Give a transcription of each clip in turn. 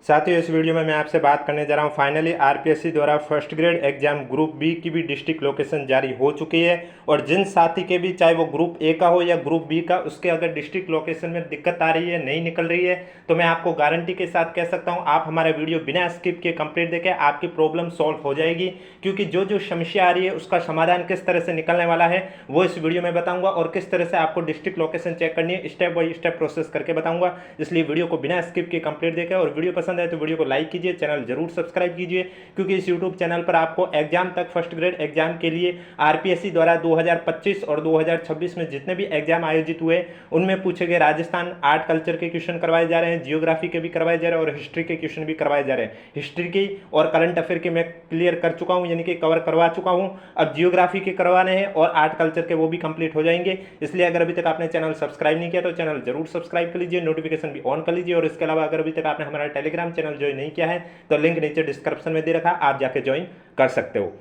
साथियों, इस वीडियो में मैं आपसे बात करने जा रहा हूं फाइनली आरपीएससी द्वारा first grade exam group B की भी डिस्ट्रिक्ट लोकेशन जारी हो चुकी है। और जिन साथी के भी, चाहे वो ग्रुप ए का हो या ग्रुप बी का, उसके अगर डिस्ट्रिक्ट लोकेशन में दिक्कत आ रही है, नहीं निकल रही है, तो मैं आपको गारंटी के साथ कह सकता हूँ आप हमारा वीडियो बिना स्किप के कंप्लीट देखें, आपकी प्रॉब्लम सॉल्व हो जाएगी। क्योंकि जो जो समस्या आ रही है उसका समाधान किस तरह से निकलने वाला है वो इस वीडियो में बताऊंगा, और किस तरह से आपको डिस्ट्रिक्ट लोकेशन चेक करनी है स्टेप बाय स्टेप प्रोसेस करके बताऊंगा। इसलिए वीडियो को बिना स्किप के कंप्लीट देखें, और वीडियो पसंद है तो वीडियो को लाइक कीजिए, चैनल जरूर सब्सक्राइब कीजिए। क्योंकि इस यूट्यूब चैनल पर आपको एग्जाम तक फर्स्ट ग्रेड एग्जाम के लिए आरपीएससी द्वारा 2025 और 2026 में जितने भी एग्जाम आयोजित हुए उनमें पूछे गए राजस्थान आर्ट कल्चर के क्वेश्चन करवाए जा रहे हैं, जियोग्राफी के भी करवाए जा रहे हैं और हिस्ट्री के क्वेश्चन भी करवाए जा रहे हैं। हिस्ट्री की और करंट अफेयर के मैं क्लियर कर चुका हूं, यानी कि कवर करवा चुका हूं। अब जियोग्राफी के करवाने हैं और आर्ट कल्चर के वो भी कंप्लीट हो जाएंगे। इसलिए अगर अभी तक आपने चैनल सब्सक्राइब नहीं किया तो चैनल जरूर सब्सक्राइब कर लीजिए, नोटिफिकेशन भी ऑन कर लीजिए। और इसके अलावा अगर अभी तक आपने हमारा टेलीग्राम चैनल ज्वाइन नहीं किया है तो लिंक नीचे डिस्क्रिप्शन में दे रखा, आप जाके ज्वाइन कर सकते हो।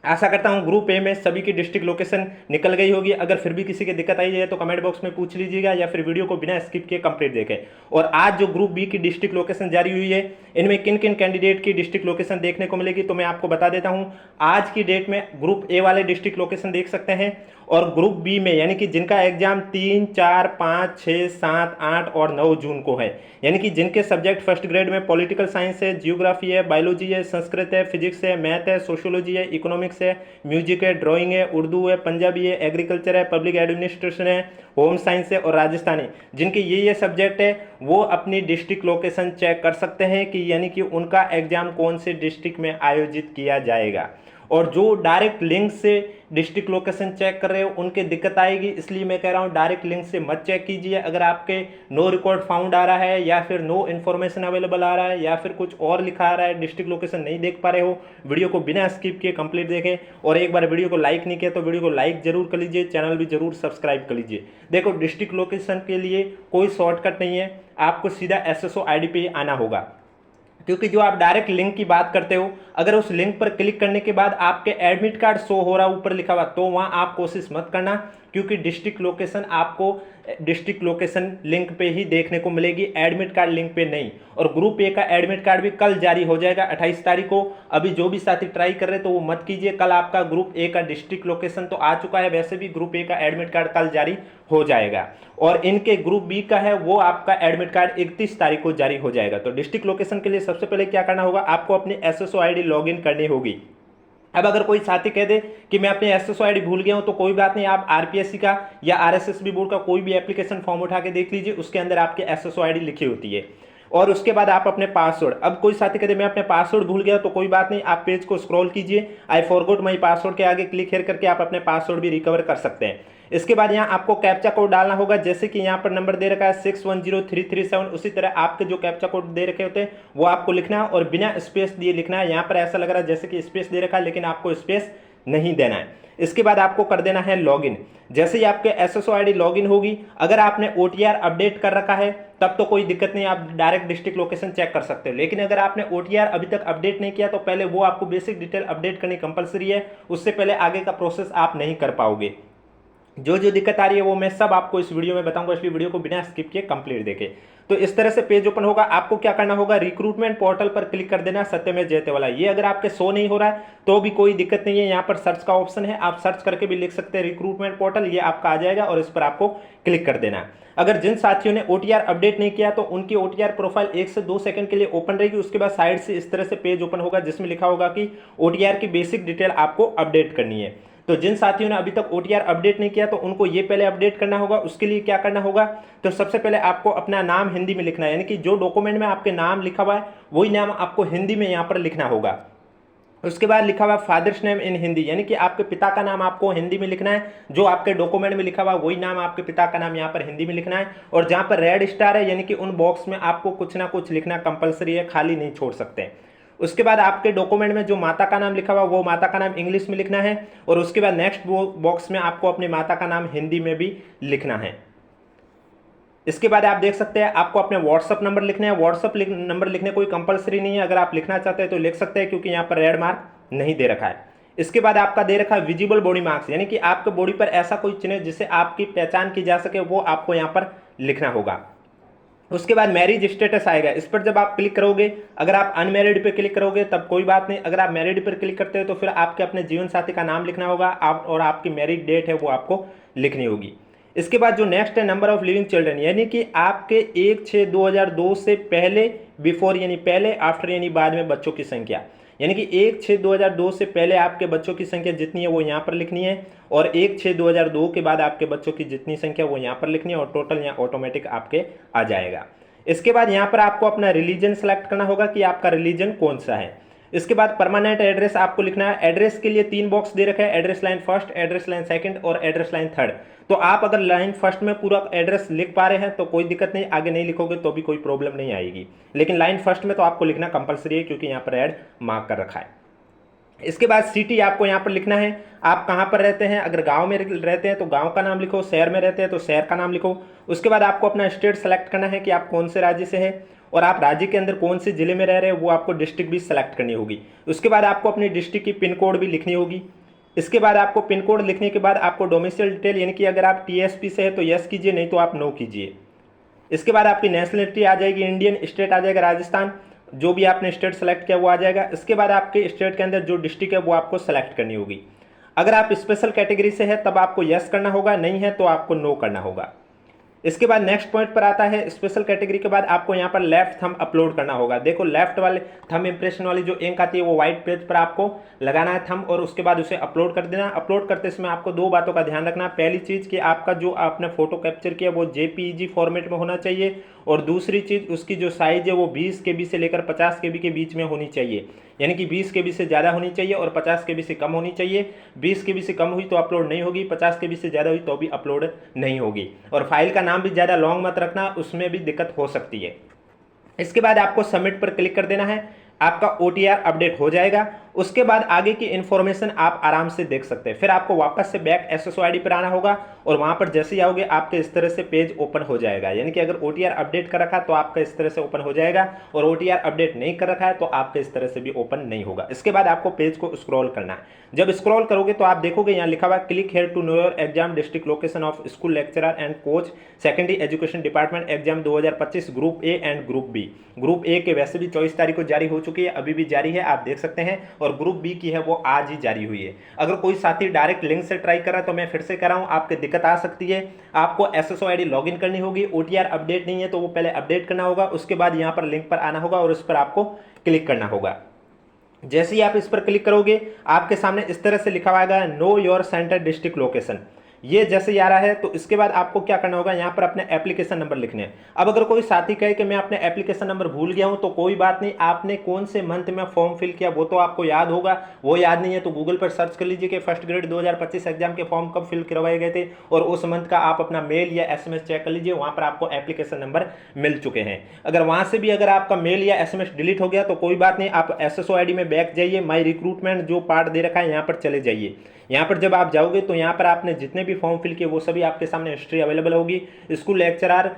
आशा करता हूं ग्रुप ए में सभी की डिस्ट्रिक्ट लोकेशन निकल गई होगी। अगर फिर भी किसी की दिक्कत आई है तो कमेंट बॉक्स में पूछ लीजिएगा, या फिर वीडियो को बिना स्किप किए कंप्लीट देखें। और आज जो ग्रुप बी की डिस्ट्रिक्ट लोकेशन जारी हुई है, इनमें किन किन कैंडिडेट की डिस्ट्रिक्ट लोकेशन देखने को मिलेगी तो मैं आपको बता देता हूं। आज की डेट में ग्रुप ए वाले डिस्ट्रिक्ट लोकेशन देख सकते हैं, और ग्रुप बी में यानी कि जिनका एग्जाम 3, 4, 5, 6, 7, 8 और 9 जून को है, यानी कि जिनके सब्जेक्ट फर्स्ट ग्रेड में पॉलिटिकल साइंस है, जियोग्राफी है, बायोलॉजी है, संस्कृत है, फिजिक्स है, मैथ है, सोशियोलॉजी है, इकोनॉमिक्स है, म्यूजिक है, ड्राइंग है, उर्दू है, पंजाबी है, एग्रीकल्चर है, पब्लिक एडमिनिस्ट्रेशन है, होम साइंस है और राजस्थानी, जिनके ये सब्जेक्ट है वो अपनी डिस्ट्रिक्ट लोकेशन चेक कर सकते हैं कि यानी कि उनका एग्जाम कौन से डिस्ट्रिक्ट में आयोजित किया जाएगा। और जो डायरेक्ट लिंक से डिस्ट्रिक्ट लोकेशन चेक कर रहे हो उनके दिक्कत आएगी, इसलिए मैं कह रहा हूँ डायरेक्ट लिंक से मत चेक कीजिए। अगर आपके नो रिकॉर्ड फाउंड आ रहा है, या फिर नो इन्फॉर्मेशन अवेलेबल आ रहा है, या फिर कुछ और लिखा आ रहा है, डिस्ट्रिक्ट लोकेशन नहीं देख पा रहे हो, वीडियो को बिना स्किप किए कंप्लीट देखें। और एक बार वीडियो को लाइक नहीं किया तो वीडियो को लाइक जरूर कर लीजिए, चैनल भी जरूर सब्सक्राइब कर लीजिए। देखो, डिस्ट्रिक्ट लोकेशन के लिए कोई शॉर्टकट नहीं है, आपको सीधा एसएसओ आईडी पे आना होगा। क्योंकि जो आप डायरेक्ट लिंक की बात करते हो, अगर उस लिंक पर क्लिक करने के बाद आपके एडमिट कार्ड शो हो रहा ऊपर लिखा हुआ, तो वहां आप कोशिश मत करना। क्योंकि डिस्ट्रिक्ट लोकेशन आपको डिस्ट्रिक्ट लोकेशन लिंक पे ही देखने को मिलेगी, एडमिट कार्ड लिंक पे नहीं। और ग्रुप ए का एडमिट कार्ड भी कल जारी हो जाएगा 28 तारीख को। अभी जो भी साथी ट्राई कर रहे हैं तो वो मत कीजिए, कल आपका ग्रुप ए का डिस्ट्रिक्ट लोकेशन तो आ चुका है, वैसे भी ग्रुप ए का एडमिट कार्ड कल जारी हो जाएगा। और इनके ग्रुप बी का है वो आपका एडमिट कार्ड 31 तारीख को जारी हो जाएगा। तो डिस्ट्रिक्ट लोकेशन के लिए सबसे पहले क्या करना होगा, आपको अपनी एसएसओ आईडी लॉगिन करनी होगी। अब अगर कोई साथी कह दे कि मैं अपनी एसएसओ आईडी भूल गया हूं, तो कोई बात नहीं, आप आरपीएससी का या आरएसएसबी बोर्ड का कोई भी एप्लीकेशन फॉर्म उठा के देख लीजिए, उसके अंदर आपकी एसएसओ आईडी लिखी होती है। और उसके बाद आप अपने पासवर्ड, अब कोई साथी कहते मैं अपने पासवर्ड भूल गया, तो कोई बात नहीं, आप पेज को स्क्रॉल कीजिए, आई फॉरगॉट माई पासवर्ड के आगे क्लिक करके आप अपने पासवर्ड भी रिकवर कर सकते हैं। इसके बाद यहाँ आपको कैप्चा कोड डालना होगा, जैसे कि यहाँ पर नंबर दे रखा है 610337, उसी तरह आपके जो कैप्चा कोड दे रखे होते हैं वो आपको लिखना है, और बिना स्पेस दिए लिखना है। यहाँ पर ऐसा लग रहा है जैसे कि स्पेस दे रखा है, लेकिन आपको स्पेस नहीं देना है। इसके बाद आपको कर देना है लॉगिन। जैसे ही आपके एसएसओ आईडी लॉगिन होगी, अगर आपने ओटीआर अपडेट कर रखा है तब तो कोई दिक्कत नहीं, आप डायरेक्ट डिस्ट्रिक्ट लोकेशन चेक कर सकते हो। लेकिन अगर आपने ओटीआर अभी तक अपडेट नहीं किया तो पहले वो आपको बेसिक डिटेल अपडेट करनी कंपलसरी है, उससे पहले आगे का प्रोसेस आप नहीं कर पाओगे। जो जो दिक्कत आ रही है वो मैं सब आपको इस वीडियो में बताऊंगा, इसलिए वीडियो को बिना स्किप किए कंप्लीट देखें। तो इस तरह से पेज ओपन होगा, आपको क्या करना होगा, रिक्रूटमेंट पोर्टल पर क्लिक कर देना, सत्यमेव जयते वाला। ये अगर आपके शो नहीं हो रहा है तो भी कोई दिक्कत नहीं है, यहाँ पर सर्च का ऑप्शन है, आप सर्च करके भी लिख सकते हैं रिक्रूटमेंट पोर्टल, ये आपका आ जाएगा और इस पर आपको क्लिक कर देना। अगर जिन साथियों ने ओटीआर अपडेट नहीं किया तो उनकी ओटीआर प्रोफाइल 1 से 2 सेकंड के लिए ओपन रहेगी, उसके बाद साइड से इस तरह से पेज ओपन होगा जिसमें लिखा होगा कि ओटीआर की बेसिक डिटेल आपको अपडेट करनी है। तो जिन साथियों ने अभी तक ओटीआर अपडेट नहीं किया तो उनको ये पहले अपडेट करना होगा। उसके लिए क्या करना होगा, तो सबसे पहले आपको अपना नाम हिंदी में लिखना है, यानी कि जो डॉक्यूमेंट में आपके नाम लिखा हुआ है वही नाम आपको हिंदी में यहाँ पर लिखना होगा। उसके बाद लिखा हुआ फादर्स नेम इन हिंदी, यानी कि आपके पिता का नाम आपको हिंदी में लिखना है, जो आपके डॉक्यूमेंट में लिखा हुआ वही नाम आपके पिता का नाम यहाँ पर हिंदी में लिखना है। और जहाँ पर रेड स्टार है, यानी कि उन बॉक्स में आपको कुछ ना कुछ लिखना कंपलसरी है, खाली नहीं छोड़ सकते। उसके बाद आपके डॉक्यूमेंट में जो माता का नाम लिखा हुआ वो माता का नाम इंग्लिश में लिखना है, और उसके बाद नेक्स्ट बॉक्स में आपको अपनी माता का नाम हिंदी में भी लिखना है। इसके बाद आप देख सकते हैं आपको अपने व्हाट्सअप नंबर लिखना है। व्हाट्सअप नंबर लिखने कोई कंपलसरी नहीं है, अगर आप लिखना चाहते हैं तो लिख सकते हैं, क्योंकि यहाँ पर रेड मार्क नहीं दे रखा है। इसके बाद आपका दे रखा है विजिबल बॉडी मार्क्स, यानी कि आपके बॉडी पर ऐसा कोई चिन्ह जिससे आपकी पहचान की जा सके, वो आपको यहाँ पर लिखना होगा। उसके बाद मैरिज स्टेटस आएगा, इस पर जब आप क्लिक करोगे, अगर आप अनमैरिड पे क्लिक करोगे तब कोई बात नहीं, अगर आप मैरिड पर क्लिक करते हो तो फिर आपके अपने जीवन साथी का नाम लिखना होगा आप, और आपकी मैरिज डेट है वो आपको लिखनी होगी। इसके बाद जो नेक्स्ट है नंबर ऑफ लिविंग चिल्ड्रन, यानी कि आपके 1/6/2002 से पहले, बिफोर यानी पहले, आफ्टर यानी बाद में बच्चों की संख्या, यानी कि 1/6/2002 से पहले आपके बच्चों की संख्या जितनी है वो यहाँ पर लिखनी है, और 1/6/2002 के बाद आपके बच्चों की जितनी संख्या वो यहाँ पर लिखनी है, और टोटल यहाँ ऑटोमेटिक आपके आ जाएगा। इसके बाद यहाँ पर आपको अपना रिलीजन सेलेक्ट करना होगा कि आपका रिलीजन कौन सा है। इसके बाद परमानेंट एड्रेस आपको लिखना है। एड्रेस के लिए 3 बॉक्स दे रखा है, address line first, address line second और एड्रेस लाइन थर्ड। तो आप अगर लाइन फर्स्ट में पूरा एड्रेस लिख पा रहे हैं तो कोई दिक्कत नहीं, आगे नहीं लिखोगे तो भी कोई प्रॉब्लम नहीं आएगी, लेकिन लाइन फर्स्ट में तो आपको लिखना कंपलसरी है क्योंकि यहाँ पर ऐड मार्क कर रखा है। इसके बाद सिटी आपको यहाँ पर लिखना है, आप कहाँ पर रहते हैं। अगर गांव में रहते हैं तो गांव का नाम लिखो, शहर में रहते हैं तो शहर का नाम लिखो। उसके बाद आपको अपना स्टेट सेलेक्ट करना है कि आप कौन से राज्य से हैं, और आप राज्य के अंदर कौन से जिले में रह रहे हैं वो आपको डिस्ट्रिक्ट भी सेलेक्ट करनी होगी। उसके बाद आपको अपनी डिस्ट्रिक्ट की पिन कोड भी लिखनी होगी। इसके बाद आपको पिन कोड लिखने के बाद आपको डोमिसाइल डिटेल, यानी कि अगर आप टीएसपी से है तो यस कीजिए, नहीं तो आप नो कीजिए। इसके बाद आपकी नेशनलिटी आ जाएगी इंडियन, स्टेट आ जाएगा राजस्थान, जो भी आपने स्टेट सेलेक्ट किया वो आ जाएगा। इसके बाद आपके स्टेट के अंदर जो डिस्ट्रिक्ट है वो आपको सेलेक्ट करनी होगी। अगर आप स्पेशल कैटेगरी से है तब आपको यस करना होगा, नहीं है तो आपको नो करना होगा। इसके बाद नेक्स्ट पॉइंट पर आता है, स्पेशल कैटेगरी के बाद आपको यहाँ पर लेफ्ट थंब अपलोड करना होगा। देखो लेफ्ट वाले थंब इंप्रेशन वाली जो इंक आती है वो व्हाइट पेज पर आपको लगाना है थंब, और उसके बाद उसे अपलोड कर देना। अपलोड करते समय आपको 2 बातों का ध्यान रखना। पहली चीज़ कि आपका जो आपने फोटो कैप्चर किया वो जेपीईजी फॉर्मेट में होना चाहिए, और दूसरी चीज़ उसकी जो साइज है वो 20 KB से लेकर 50 KB के बीच में होनी चाहिए, यानी कि 20 KB से ज़्यादा होनी चाहिए और 50 KB से कम होनी चाहिए। 20 KB से कम हुई तो अपलोड नहीं होगी, 50 KB से ज़्यादा हुई तो भी अपलोड नहीं होगी। और फाइल का नाम भी ज़्यादा लॉन्ग मत रखना, उसमें भी दिक्कत हो सकती है। इसके बाद आपको सबमिट पर क्लिक कर देना है, आपका OTR अपडेट हो जाएगा। उसके बाद आगे की इन्फॉर्मेशन आप आराम से देख सकते हैं। फिर आपको वापस से बैक SSO ID पर आना होगा, और वहां पर जैसे ही आओगे आपके इस तरह से पेज ओपन हो जाएगा, यानी कि अगर OTR अपडेट कर रखा तो आपका इस तरह से ओपन हो जाएगा, और OTR अपडेट नहीं कर रखा है तो आपका इस तरह से भी ओपन नहीं होगा। इसके बाद आपको पेज को स्क्रॉल करना है। जब स्क्रॉल करोगे तो आप देखोगे यहाँ लिखा हुआ click here to know your exam district location of school lecturer and coach secondary education department exam 2025 group A and group B. Group A के वैसे भी 24 तारीख को जारी हो चुकी है, अभी भी जारी है, आप देख सकते हैं, और ग्रुप बी की है वो आज ही जारी हुई है। अगर कोई साथी डायरेक्ट लिंक से ट्राई कर रहा है तो मैं फिर से कर रहा हूं, आपके दिक्कत आ सकती है। आपको SSO ID लॉगिन करनी होगी, OTR अपडेट नहीं है तो वो पहले अपडेट करना होगा, उसके बाद यहां पर लिंक पर आना होगा और उस पर आपको क्लिक करना होगा। जैसे ही आप इस पर क्लिक करोगे आपके सामने इस तरह से लिखा हुआ know your centre district location, ये जैसे ही आ रहा है तो इसके बाद आपको क्या करना होगा, यहाँ पर अपने एप्लीकेशन नंबर लिखने हैं। अब अगर कोई साथी कहे कि मैं अपने एप्लीकेशन नंबर भूल गया हूँ तो कोई बात नहीं, आपने कौन से मंथ में फॉर्म फिल किया वो तो आपको याद होगा, वो याद नहीं है तो गूगल पर सर्च कर लीजिए कि फर्स्ट ग्रेड 2025 एग्जाम के फॉर्म कब फिल करवाए गए थे, और उस मंथ का आप अपना मेल या SMS चेक कर लीजिए, वहाँ पर आपको एप्लीकेशन नंबर मिल चुके हैं। अगर वहाँ से भी अगर आपका मेल या SMS डिलीट हो गया तो कोई बात नहीं, आप SSO ID में बैक जाइए, माई रिक्रूटमेंट जो पार्ट दे रखा है यहाँ पर चले जाइए। यहाँ पर जब आप जाओगे तो यहाँ पर आपने जितने भी फॉर्म फिल किए वो सभी आपके सामने हिस्ट्री अवेलेबल होगी। स्कूल लेक्चरर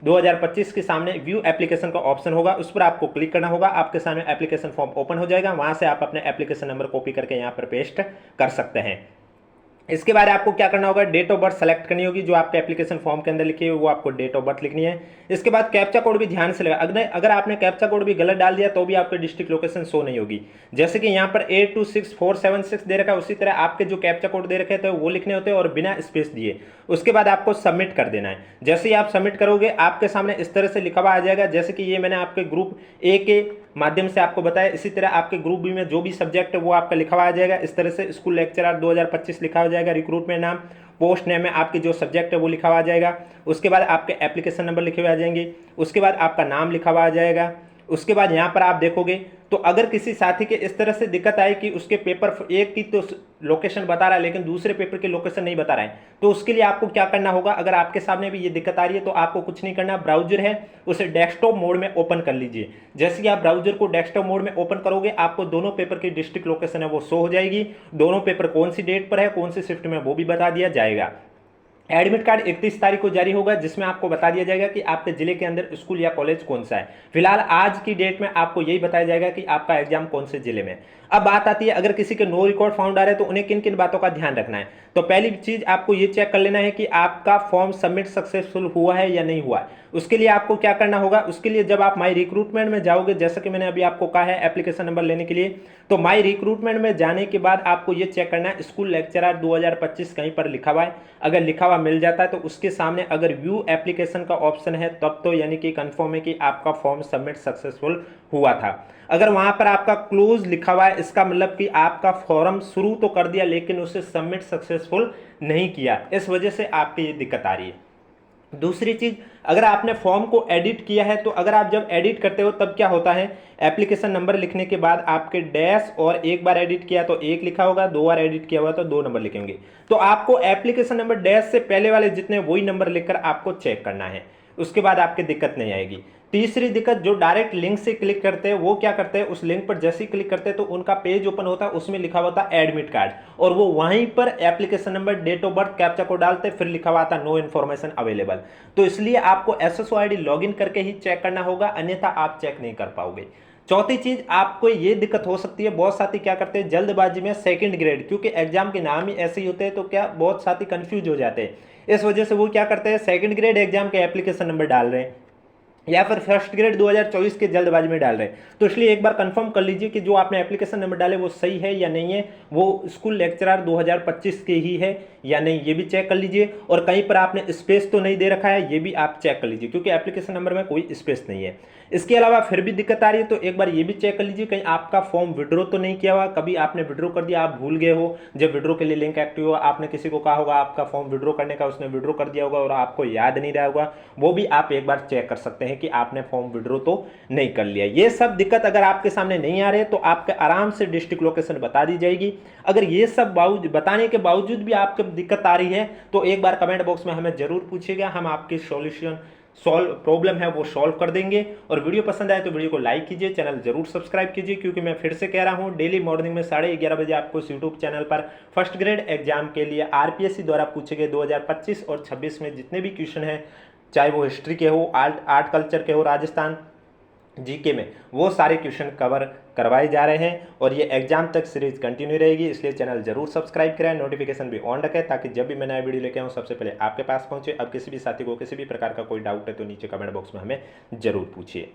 2025 के सामने व्यू एप्लीकेशन का ऑप्शन होगा, उस पर आपको क्लिक करना होगा, आपके सामने एप्लीकेशन फॉर्म ओपन हो जाएगा, वहां से आप अपने एप्लीकेशन नंबर कॉपी करके यहाँ पर पेस्ट कर सकते हैं। इसके बाद आपको क्या करना होगा, डेट ऑफ बर्थ सेलेक्ट करनी होगी, जो आपके एप्लीकेशन फॉर्म के अंदर लिखी है वो आपको डेट ऑफ बर्थ लिखनी है। इसके बाद कैप्चा कोड भी ध्यान से लगा, अगर आपने कैप्चा कोड भी गलत डाल दिया तो भी आपकी डिस्ट्रिक्ट लोकेशन शो नहीं होगी। जैसे कि यहाँ पर 826476 दे रखा है, उसी तरह आपके जो कैप्चा कोड दे रखे थे वो लिखने होते हैं और बिना स्पेस दिए। उसके बाद आपको सबमिट कर देना है। जैसे ही आप सबमिट करोगे आपके सामने इस तरह से लिखा हुआ आ जाएगा, जैसे कि ये मैंने आपके ग्रुप ए के माध्यम से आपको बताया, इसी तरह आपके ग्रुप बी में जो भी सब्जेक्ट है वो आपका लिखा हुआ आ जाएगा। इस तरह से स्कूल लेक्चरर 2025 लिखा हो जाएगा, रिक्रूटमेंट नाम, पोस्ट नेम में आपके जो सब्जेक्ट है वो लिखा हुआ आ जाएगा। उसके बाद आपके एप्लीकेशन नंबर लिखे हुए आ जाएंगे, उसके बाद आपका नाम लिखा हुआ आ जाएगा। उसके बाद यहाँ पर आप देखोगे तो अगर किसी साथी के इस तरह से दिक्कत आए कि उसके पेपर एक की तो लोकेशन बता रहा है लेकिन दूसरे पेपर की लोकेशन नहीं बता रहा है, तो उसके लिए आपको क्या करना होगा, अगर आपके सामने भी ये दिक्कत आ रही है तो आपको कुछ नहीं करना, ब्राउजर है उसे डेस्कटॉप मोड में ओपन कर लीजिए। जैसे कि आप ब्राउजर को डेस्कटॉप मोड में ओपन करोगे आपको दोनों पेपर की डिस्ट्रिक्ट लोकेशन है वो शो हो जाएगी, दोनों पेपर कौन सी डेट पर है कौन सी शिफ्ट में वो भी बता दिया जाएगा। एडमिट कार्ड 31 तारीख को जारी होगा, जिसमें आपको बता दिया जाएगा कि आपके जिले के अंदर स्कूल या कॉलेज कौन सा है। फिलहाल आज की डेट में आपको यही बताया जाएगा कि आपका एग्जाम कौन से जिले में। अब बात आती है अगर किसी के नो रिकॉर्ड फाउंड आ रहे हैं तो उन्हें किन किन बातों का ध्यान रखना है। तो पहली चीज आपको ये चेक कर लेना है कि आपका फॉर्म सबमिट सक्सेसफुल हुआ है या नहीं हुआ है। उसके लिए आपको क्या करना होगा, उसके लिए जब आप माई रिक्रूटमेंट में जाओगे, जैसा कि मैंने अभी आपको कहा है एप्लीकेशन नंबर लेने के लिए, तो माई रिक्रूटमेंट में जाने के बाद आपको ये चेक करना है स्कूल लेक्चरर 2025 कहीं पर लिखा हुआ है। अगर लिखा हुआ मिल जाता है तो उसके सामने अगर व्यू एप्लीकेशन का ऑप्शन है तब तो यानी कि कंफर्म है कि आपका फॉर्म सबमिट सक्सेसफुल हुआ था। अगर वहां पर आपका क्लोज लिखा हुआ है, इसका मतलब कि आपका फॉर्म शुरू तो कर दिया लेकिन उसे सबमिट सक्सेसफुल नहीं किया, इस वजह से आपकी ये दिक्कत आ रही है। दूसरी चीज, अगर आपने फॉर्म को एडिट किया है तो अगर आप जब एडिट करते हो तब क्या होता है, एप्लीकेशन नंबर लिखने के बाद आपके डैश और एक बार एडिट किया तो एक लिखा होगा, 2 बार एडिट किया हुआ तो 2 नंबर लिखेंगे। तो आपको एप्लीकेशन नंबर डैश से पहले वाले जितने वही नंबर लिखकर आपको चेक करना है, उसके बाद आपकी दिक्कत नहीं आएगी। तीसरी दिक्कत, जो डायरेक्ट लिंक से क्लिक करते हैं वो क्या करते हैं, उस लिंक पर जैसे ही क्लिक करते हैं तो उनका पेज ओपन होता है, उसमें लिखा हुआ था एडमिट कार्ड, और वो वहीं पर application number, date of birth, captcha code डालते, फिर लिखा हुआ था नो इन्फॉर्मेशन अवेलेबल। तो इसलिए आपको एसएसओ आईडी लॉगिन करके ही चेक करना होगा, अन्यथा आप चेक नहीं कर पाओगे। चौथी चीज, आपको ये दिक्कत हो सकती है, बहुत साथी क्या करते हैं जल्दबाजी में सेकंड ग्रेड, क्योंकि एग्जाम के नाम ही ऐसे ही होते हैं तो क्या बहुत साथी कंफ्यूज हो जाते हैं, इस वजह से वो क्या करते हैं सेकंड ग्रेड एग्जाम के एप्लीकेशन नंबर डाल रहे हैं या फिर फर्स्ट ग्रेड 2024 के जल्दबाजी में डाल रहे हैं। तो इसलिए एक बार कंफर्म कर लीजिए कि जो आपने एप्लीकेशन नंबर डाले वो सही है या नहीं है, वो स्कूल लेक्चरर 2025 के ही है या नहीं, ये भी चेक कर लीजिए। और कहीं पर आपने स्पेस तो नहीं दे रखा है, ये भी आप चेक कर लीजिए, क्योंकि एप्लीकेशन नंबर में कोई स्पेस नहीं है। इसके अलावा फिर भी दिक्कत आ रही है तो एक बार ये भी चेक कर लीजिए कहीं आपका फॉर्म विड्रॉ तो नहीं किया हुआ, कभी आपने विड्रॉ कर दिया, आप भूल गए हो, जब विड्रॉ के लिए लिंक एक्टिव हुआ आपने किसी को कहा होगा आपका फॉर्म विड्रॉ करने का, उसने विड्रॉ कर दिया होगा और आपको याद नहीं रहा होगा, वो भी आप एक बार चेक कर सकते हैं कि आपने फॉर्म विड्रॉ तो नहीं कर लिया। ये सब दिक्कत अगर आपके सामने नहीं आ रहे तो आपके आराम से डिस्ट्रिक्ट लोकेशन बता दी जाएगी। अगर ये सब बताने के बावजूद भी आपको दिक्कत आ रही है तो एक बार कमेंट बॉक्स में हमें जरूर पूछिएगा, हम आपकी सॉल्यूशन प्रॉब्लम है वो सॉल्व कर देंगे। और वीडियो पसंद आए तो वीडियो को लाइक कीजिए, चैनल जरूर सब्सक्राइब कीजिए, क्योंकि मैं फिर से कह रहा हूं डेली मॉर्निंग में 11:30 बजे आपको यूट्यूब चैनल पर फर्स्ट ग्रेड एग्जाम के लिए आरपीएससी द्वारा पूछे गए 2025 और 26 में जितने भी क्वेश्चन हैं, चाहे वो हिस्ट्री के हो, आर्ट कल्चर के हो, राजस्थान जीके में, वो सारे क्वेश्चन कवर करवाए जा रहे हैं और ये एग्जाम तक सीरीज कंटिन्यू रहेगी। इसलिए चैनल जरूर सब्सक्राइब करें, नोटिफिकेशन भी ऑन रखें, ताकि जब भी मैं नया वीडियो लेके आऊँ सबसे पहले आपके पास पहुंचे। अब किसी भी साथी को किसी भी प्रकार का कोई डाउट है तो नीचे कमेंट बॉक्स में हमें जरूर पूछिए।